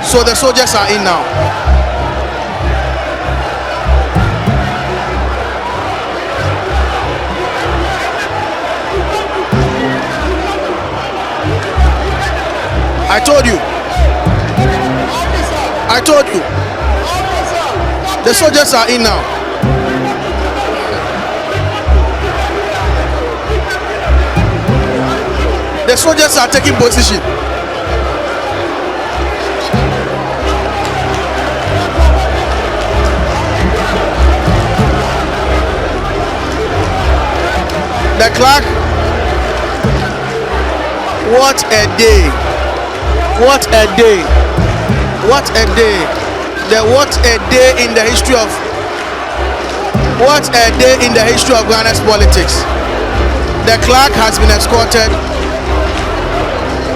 So the soldiers are in now. I told you. The soldiers are in now. The soldiers are taking position. The clerk. What a day. What a day. What a day. What a day in the history of Ghana's politics. The clerk has been escorted.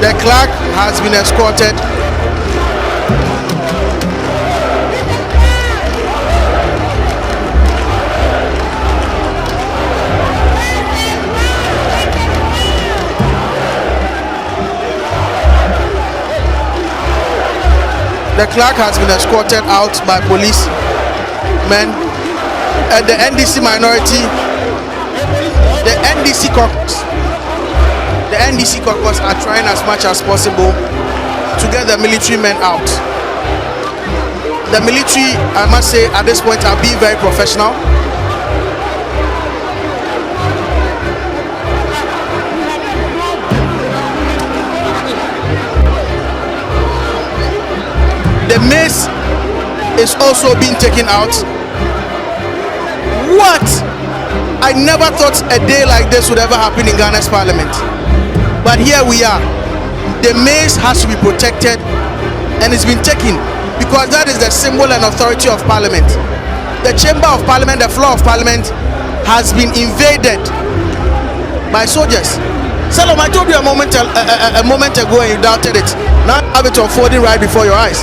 The clerk has been escorted. The clerk has been escorted out by police men. And the NDC minority, the NDC caucus are trying as much as possible to get the military men out. The military, I must say, at this point are being very professional. The mace is also being taken out. What? I never thought a day like this would ever happen in Ghana's parliament. But here we are. The mace has to be protected and it's been taken because that is the symbol and authority of parliament. The chamber of parliament, the floor of parliament has been invaded by soldiers. Salom, I told you a moment ago and you doubted it. Now you have it unfolding right before your eyes.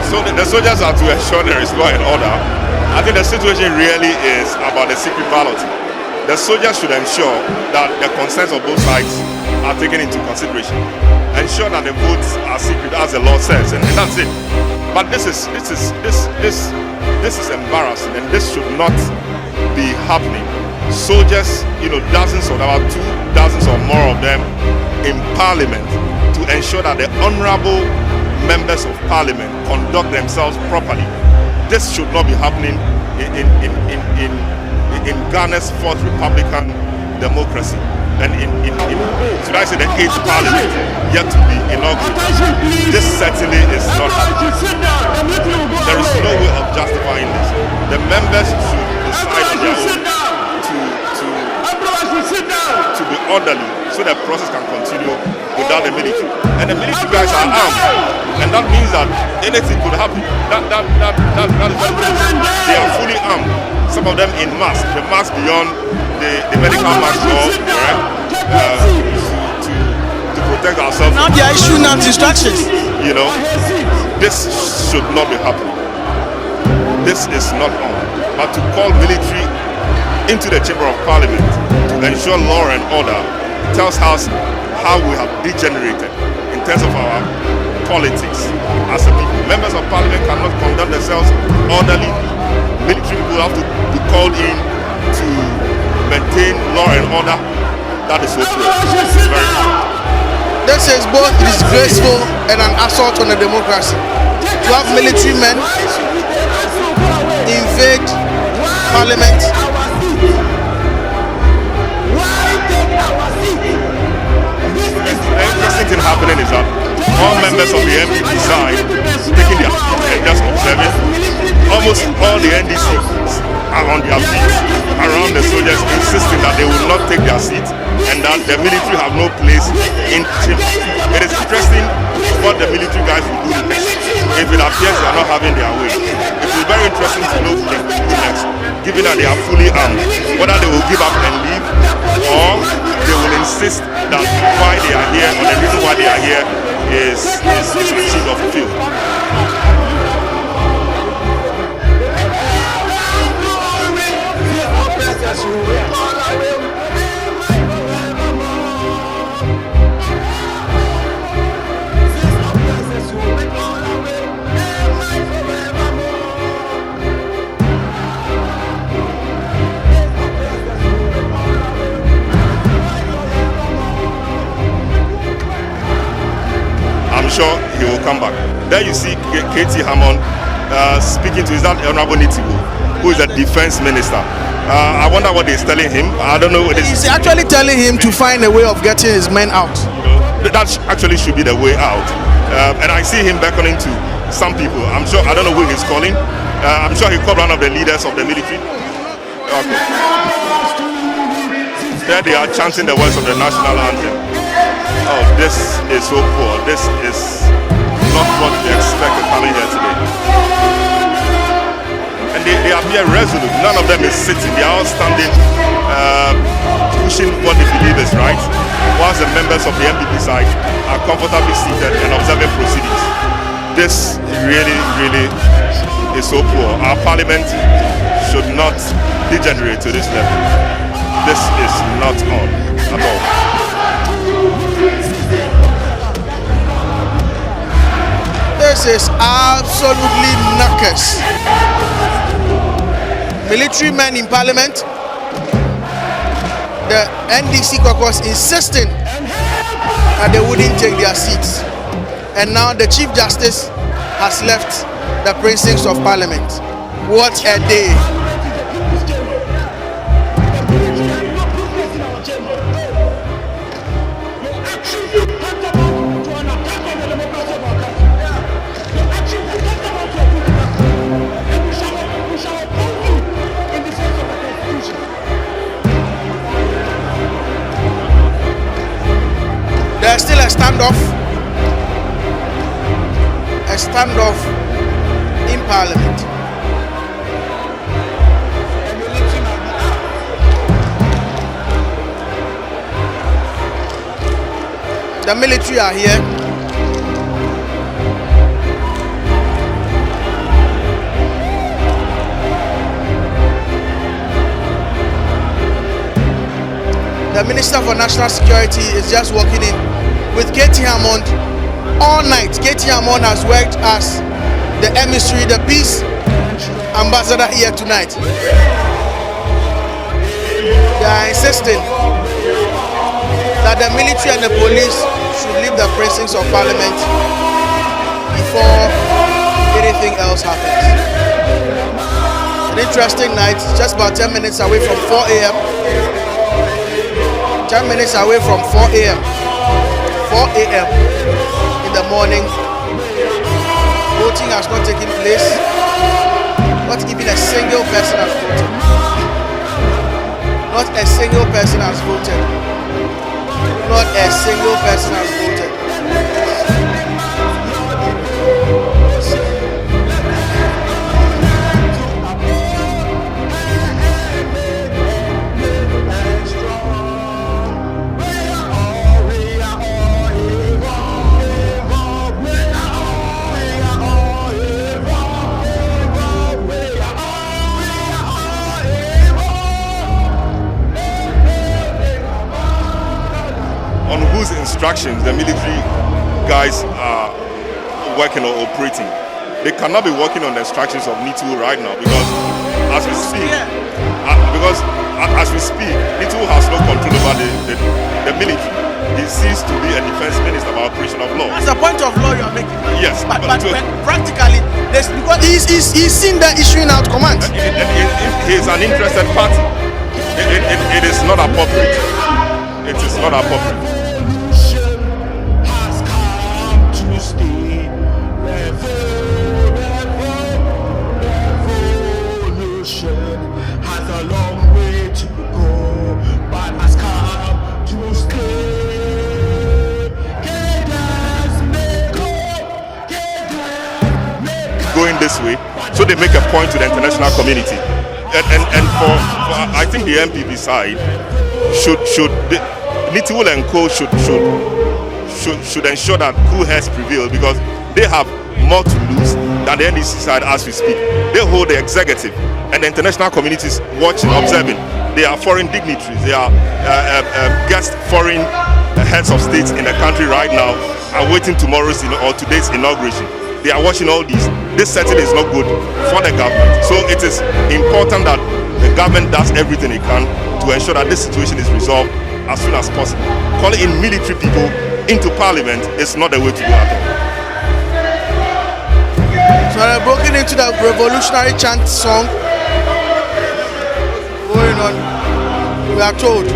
So the soldiers are to ensure there is law and order. I think the situation really is about the secret balloting. The soldiers should ensure that the concerns of both sides are taken into consideration. Ensure that the votes are secret as the law says, and that's it. But this is embarrassing, and this should not be happening. Soldiers, dozens or about 2 dozens or more of them in parliament to ensure that the honorable members of parliament conduct themselves properly. This should not be happening in Ghana's fourth Republican democracy and in should I say the 8th parliament yet to be inaugurated. This certainly is not happening. There is no way of justifying this. The members should decide on their own to be orderly so the process can continue without the military. And the military guys are armed, and that means that anything could happen. That is very good. They are fully armed. Some of them in masks, the mask beyond the medical mask law, right? To protect ourselves. Now they are issuing out instructions. This should not be happening. This is not on. But to call military into the chamber of parliament to ensure law and order tells us how we have degenerated in terms of our politics as a people. Members of parliament cannot conduct themselves orderly. Military people have to be called in to maintain law and order. That is so true. This is both disgraceful and an assault on the democracy. To have military men invade parliament. The interesting thing happening is that all members of the MPP side taking their seats and just observing. Almost all the NDCs are on their feet around the soldiers, insisting that they will not take their seats and that the military have no place in the chamber. It is interesting what the military guys will do next. If it appears they are not having their way, it will be very interesting to know what they will do next, given that they are fully armed, whether they will give up and leave or they will insist that why they are here or the reason why they are here is achieved or fulfilled. sure he will come back. There you see Katie Hammond speaking to his Honorable Nitiwo, who is the defense minister. I wonder what he's telling him. I don't know what he's actually telling him to find a way of getting his men out. That actually should be the way out. And I see him beckoning to some people. I'm sure, I don't know who he's calling. I'm sure he called one of the leaders of the military. Okay. There they are chanting the words of the national anthem. Oh, this is so poor. This is not what we expected coming here today. And they appear resolute. None of them is sitting. They are all standing, pushing what they believe is right, whilst the members of the MPP side are comfortably seated and observing proceedings. This really, really is so poor. Our parliament should not degenerate to this level. This is not on at all. This is absolutely knackers. Military men in parliament, the NDC caucus insisting that they wouldn't take their seats. And now the Chief Justice has left the precincts of parliament. What a day. There's still a standoff in parliament. The military are here. The Minister for National Security is just walking in with Katie Hammond all night. Katie Hammond has worked as the emissary, the peace ambassador here tonight. They are insisting that the military and the police should leave the precincts of parliament before anything else happens. An interesting night, just about 10 minutes away from 4 a.m. 10 minutes away from 4 a.m. 4 a.m. in the morning. Voting has not taken place. Not even a single person has voted. Not a single person has voted. Not a single person has voted. Whose instructions the military guys are working or operating. They cannot be working on the instructions of Nitiwo right now because as we speak, Nitiwo has no control over the military. He ceased to be a defense minister by operation of law. As a point of law you are making. Yes, but practically, because he's seen the issuing out commands. He is an interested party. It is not appropriate. It is not appropriate. Going this way, so they make a point to the international community, and for I think the MPP side should Nitiwo and Co should ensure that cool heads prevail because they have more to lose than the NDC side as we speak. They hold the executive and the international communities watching, observing. They are foreign dignitaries. They are guest foreign heads of states in the country right now, awaiting tomorrow's or today's inauguration. They are watching all these. This certainly is not good for the government. So it is important that the government does everything it can to ensure that this situation is resolved as soon as possible. Calling in military people into parliament is not the way to go at all. So they're broken into the revolutionary chant song going on. We are told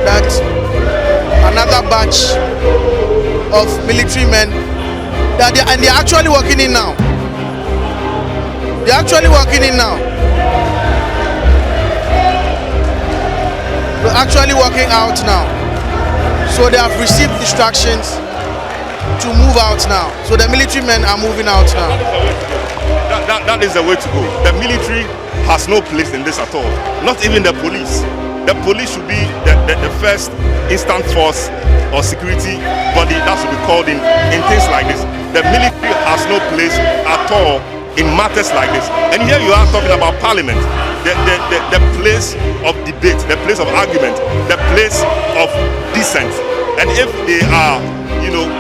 that another batch of military men and they're actually walking in now. They're actually walking in now. They're actually walking out now. So they have received instructions to move out now. So the military men are moving out now. That is the way to go. The military has no place in this at all. Not even the police. The police should be the first instant force or security body that should be called in things like this. The military has no place at all in matters like this. And here you are talking about parliament, the place of debate, the place of argument, the place of dissent. And if they are,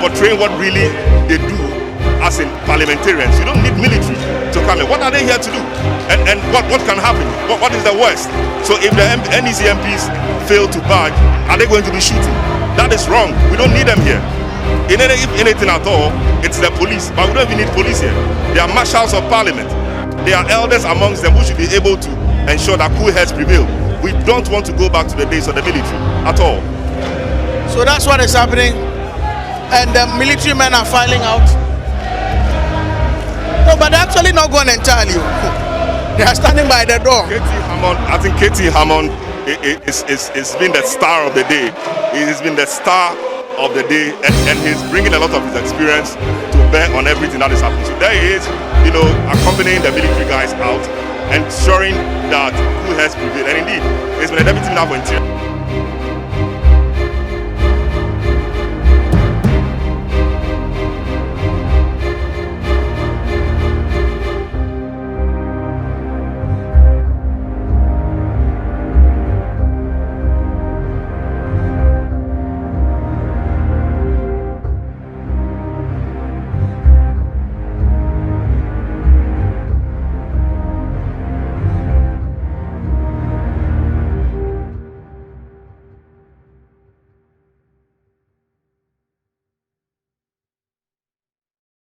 portraying what really they do as in parliamentarians, you don't need military to come in. What are they here to do? And what can happen? What is the worst? So if the NEC MPs fail to badge, are they going to be shooting? That is wrong. We don't need them here. If anything at all, it's the police. But we don't even need police here. They are marshals of parliament. There are elders amongst them who should be able to ensure that cool heads prevail. We don't want to go back to the days of the military at all. So that's what is happening. And the military men are filing out. No, but they're actually not going entirely. They are standing by the door. I think Katie Hammond is been the star of the day. He has been the star of the day, and he's bringing a lot of his experience to bear on everything that is happening. So there he is, accompanying the military guys out, ensuring that cool heads prevail. And indeed, he's been a deputy minister for interior.